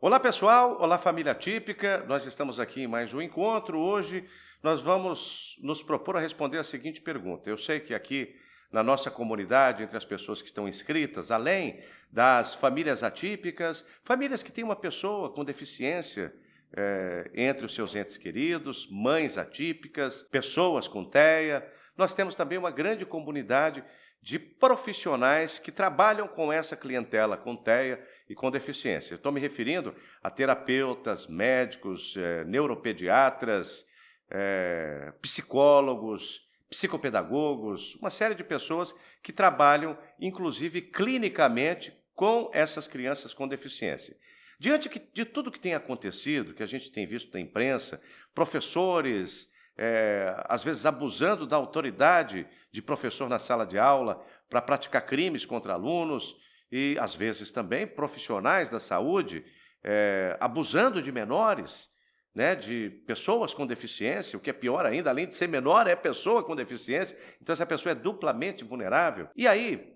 Olá pessoal, olá família típica, nós estamos aqui em mais um encontro. Hoje nós vamos nos propor a responder a seguinte pergunta. Eu sei que aqui na nossa comunidade, entre as pessoas que estão inscritas, além das famílias atípicas, famílias que têm uma pessoa com deficiência entre os seus entes queridos, mães atípicas, pessoas com TEA, nós temos também uma grande comunidade de profissionais que trabalham com essa clientela com TEA e com deficiência. Estou me referindo a terapeutas, médicos, neuropediatras, psicólogos, psicopedagogos, uma série de pessoas que trabalham, inclusive, clinicamente com essas crianças com deficiência. Diante de tudo que tem acontecido, que a gente tem visto na imprensa, professores, às vezes abusando da autoridade de professor na sala de aula para praticar crimes contra alunos e, às vezes, também profissionais da saúde abusando de menores, né, de pessoas com deficiência, o que é pior ainda, além de ser menor, é pessoa com deficiência, então essa pessoa é duplamente vulnerável. E aí,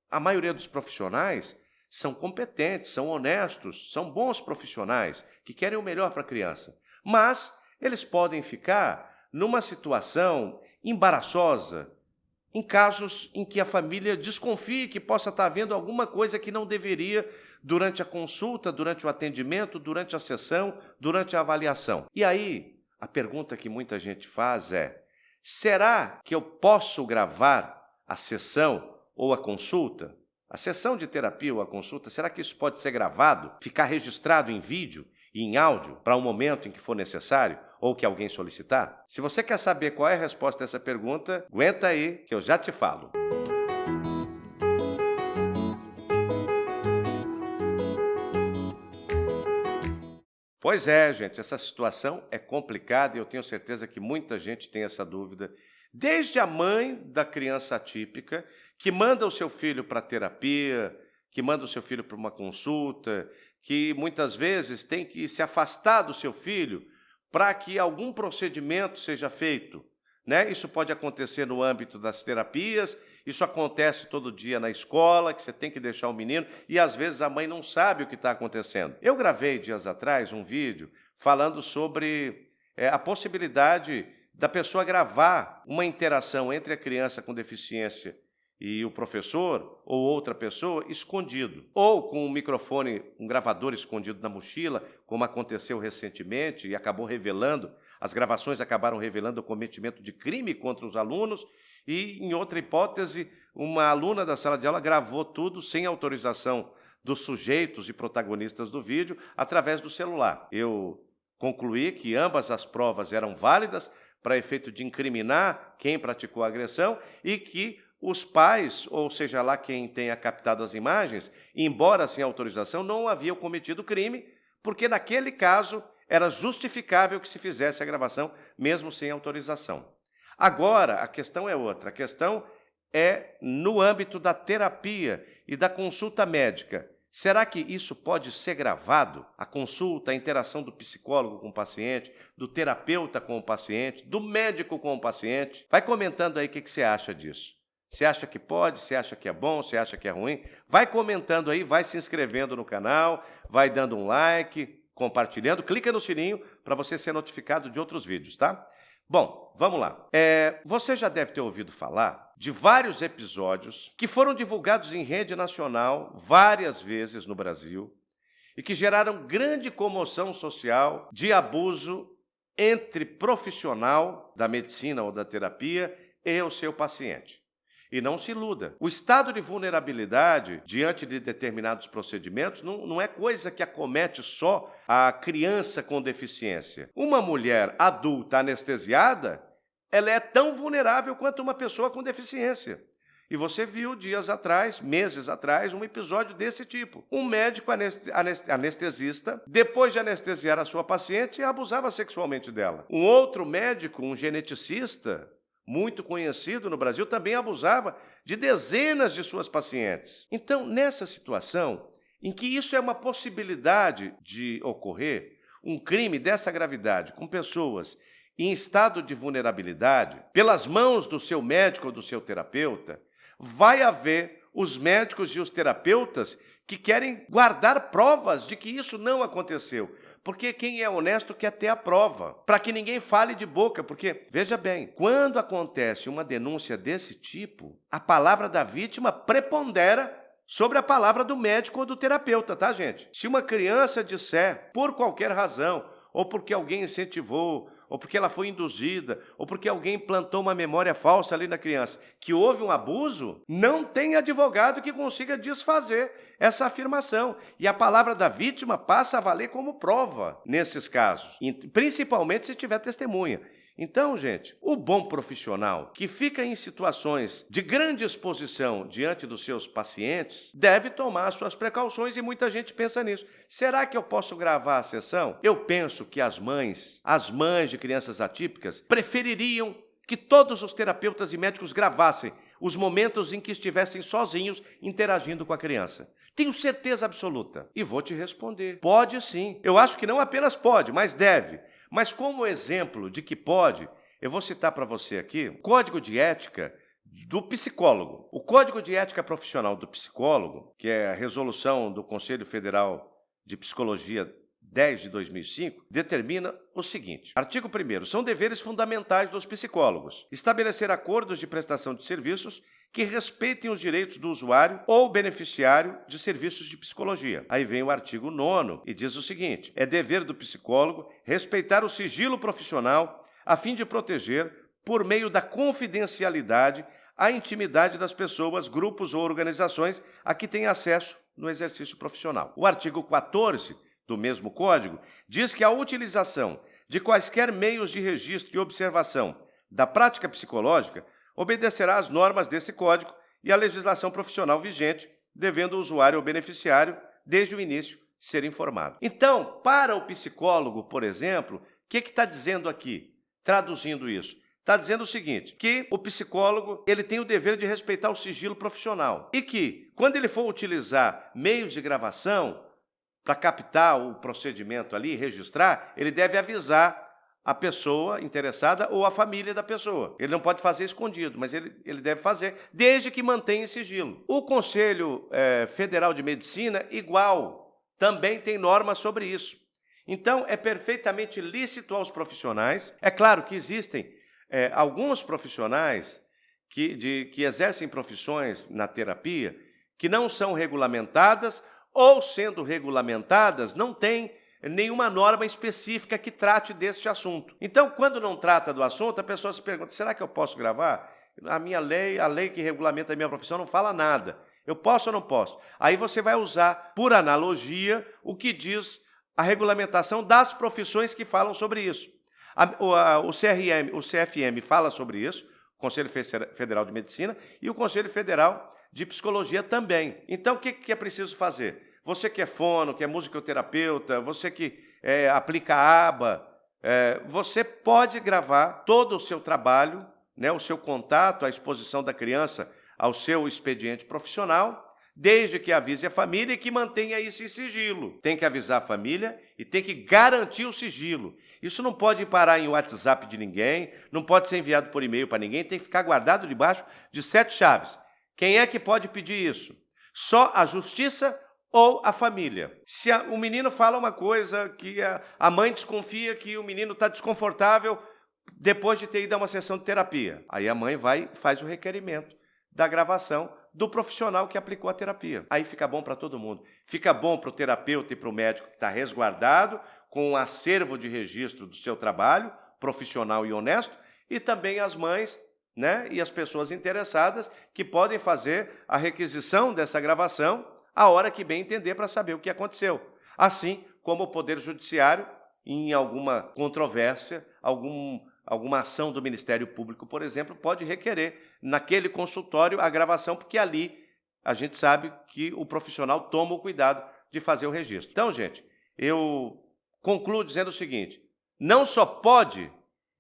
a maioria dos profissionais são competentes, são honestos, são bons profissionais que querem o melhor para a criança, mas eles podem ficar numa situação embaraçosa, em casos em que a família desconfie que possa estar havendo alguma coisa que não deveria durante a consulta, durante o atendimento, durante a sessão, durante a avaliação. E aí, a pergunta que muita gente faz é: será que eu posso gravar a sessão ou a consulta? A sessão de terapia ou a consulta, será que isso pode ser gravado, ficar registrado em vídeo e em áudio para um momento em que for necessário ou que alguém solicitar? Se você quer saber qual é a resposta a essa pergunta, aguenta aí que eu já te falo. Pois é, gente, essa situação é complicada e eu tenho certeza que muita gente tem essa dúvida. Desde a mãe da criança atípica, que manda o seu filho para terapia, que manda o seu filho para uma consulta, que muitas vezes tem que se afastar do seu filho para que algum procedimento seja feito, né? Isso pode acontecer no âmbito das terapias, isso acontece todo dia na escola, que você tem que deixar o menino, e às vezes a mãe não sabe o que está acontecendo. Eu gravei dias atrás um vídeo falando sobre a possibilidade da pessoa gravar uma interação entre a criança com deficiência e o professor ou outra pessoa escondido, ou com um microfone, um gravador escondido na mochila, como aconteceu recentemente e acabou revelando, as gravações acabaram revelando o cometimento de crime contra os alunos e, em outra hipótese, uma aluna da sala de aula gravou tudo sem autorização dos sujeitos e protagonistas do vídeo através do celular. Eu concluí que ambas as provas eram válidas para efeito de incriminar quem praticou a agressão e que os pais, ou seja lá quem tenha captado as imagens, embora sem autorização, não haviam cometido crime, porque naquele caso era justificável que se fizesse a gravação, mesmo sem autorização. Agora, a questão é outra. A questão é no âmbito da terapia e da consulta médica. Será que isso pode ser gravado? A consulta, a interação do psicólogo com o paciente, do terapeuta com o paciente, do médico com o paciente? Vai comentando aí o que você acha disso. Você acha que pode? Você acha que é bom? Você acha que é ruim? Vai comentando aí, vai se inscrevendo no canal, vai dando um like, compartilhando, clica no sininho para você ser notificado de outros vídeos, tá? Bom, vamos lá. Você já deve ter ouvido falar de vários episódios que foram divulgados em rede nacional várias vezes no Brasil e que geraram grande comoção social de abuso entre profissional da medicina ou da terapia e o seu paciente. E não se iluda, o estado de vulnerabilidade diante de determinados procedimentos não é coisa que acomete só a criança com deficiência. Uma mulher adulta anestesiada, ela é tão vulnerável quanto uma pessoa com deficiência. E você viu dias atrás, meses atrás, um episódio desse tipo. Um médico anestesista, depois de anestesiar a sua paciente, abusava sexualmente dela. Um outro médico, um geneticista, muito conhecido no Brasil, também abusava de dezenas de suas pacientes. Então, nessa situação, em que isso é uma possibilidade de ocorrer, um crime dessa gravidade com pessoas em estado de vulnerabilidade, pelas mãos do seu médico ou do seu terapeuta, vai haver os médicos e os terapeutas que querem guardar provas de que isso não aconteceu. Porque quem é honesto quer ter a prova, para que ninguém fale de boca. Porque, veja bem, quando acontece uma denúncia desse tipo, a palavra da vítima prepondera sobre a palavra do médico ou do terapeuta, tá, gente? Se uma criança disser, por qualquer razão, ou porque alguém incentivou, ou porque ela foi induzida, ou porque alguém plantou uma memória falsa ali na criança, que houve um abuso, não tem advogado que consiga desfazer essa afirmação. E a palavra da vítima passa a valer como prova nesses casos, principalmente se tiver testemunha. Então, gente, o bom profissional que fica em situações de grande exposição diante dos seus pacientes deve tomar suas precauções e muita gente pensa nisso. Será que eu posso gravar a sessão? Eu penso que as mães de crianças atípicas, prefeririam que todos os terapeutas e médicos gravassem os momentos em que estivessem sozinhos interagindo com a criança. Tenho certeza absoluta. E vou te responder. Pode sim. Eu acho que não apenas pode, mas deve. Mas como exemplo de que pode, eu vou citar para você aqui o Código de Ética do Psicólogo. O Código de Ética Profissional do Psicólogo, que é a resolução do Conselho Federal de Psicologia 10 de 2005, determina o seguinte. Artigo 1º. São deveres fundamentais dos psicólogos estabelecer acordos de prestação de serviços que respeitem os direitos do usuário ou beneficiário de serviços de psicologia. Aí vem o artigo 9º e diz o seguinte. É dever do psicólogo respeitar o sigilo profissional a fim de proteger, por meio da confidencialidade, a intimidade das pessoas, grupos ou organizações a que tem acesso no exercício profissional. O artigo 14 do mesmo Código, diz que a utilização de quaisquer meios de registro e observação da prática psicológica obedecerá às normas desse Código e à legislação profissional vigente, devendo o usuário ou beneficiário, desde o início, ser informado. Então, para o psicólogo, por exemplo, o que está dizendo aqui, traduzindo isso? Está dizendo o seguinte, que o psicólogo ele tem o dever de respeitar o sigilo profissional e que, quando ele for utilizar meios de gravação, para captar o procedimento ali, registrar, ele deve avisar a pessoa interessada ou a família da pessoa. Ele não pode fazer escondido, mas ele deve fazer, desde que mantenha sigilo. O Conselho Federal de Medicina, igual, também tem normas sobre isso. Então, é perfeitamente lícito aos profissionais. É claro que existem alguns profissionais que exercem profissões na terapia que não são regulamentadas ou, sendo regulamentadas, não tem nenhuma norma específica que trate deste assunto. Então, quando não trata do assunto, a pessoa se pergunta, será que eu posso gravar? A lei que regulamenta a minha profissão não fala nada. Eu posso ou não posso? Aí você vai usar, por analogia, o que diz a regulamentação das profissões que falam sobre isso. O CFM fala sobre isso, o Conselho Federal de Medicina, e o Conselho Federal de Psicologia também. Então, o que é preciso fazer? Você que é fono, que é musicoterapeuta, você que aplica aba, você pode gravar todo o seu trabalho, né, o seu contato, a exposição da criança ao seu expediente profissional, desde que avise a família e que mantenha isso em sigilo. Tem que avisar a família e tem que garantir o sigilo. Isso não pode parar em WhatsApp de ninguém, não pode ser enviado por e-mail para ninguém, tem que ficar guardado debaixo de 7 chaves. Quem é que pode pedir isso? Só a justiça ou a família. Se o menino fala uma coisa que a mãe desconfia que o menino está desconfortável depois de ter ido a uma sessão de terapia, aí a mãe faz o requerimento da gravação do profissional que aplicou a terapia. Aí fica bom para todo mundo. Fica bom para o terapeuta e para o médico que está resguardado, com um acervo de registro do seu trabalho, profissional e honesto, e também as mães, né, e as pessoas interessadas que podem fazer a requisição dessa gravação a hora que bem entender para saber o que aconteceu. Assim como o Poder Judiciário, em alguma controvérsia, alguma ação do Ministério Público, por exemplo, pode requerer naquele consultório a gravação, porque ali a gente sabe que o profissional toma o cuidado de fazer o registro. Então, gente, eu concluo dizendo o seguinte, não só pode,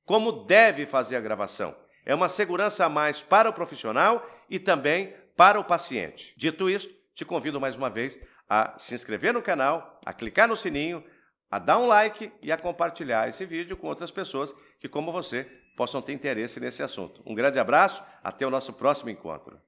como deve fazer a gravação. É uma segurança a mais para o profissional e também para o paciente. Dito isto, te convido mais uma vez a se inscrever no canal, a clicar no sininho, a dar um like e a compartilhar esse vídeo com outras pessoas que, como você, possam ter interesse nesse assunto. Um grande abraço, até o nosso próximo encontro.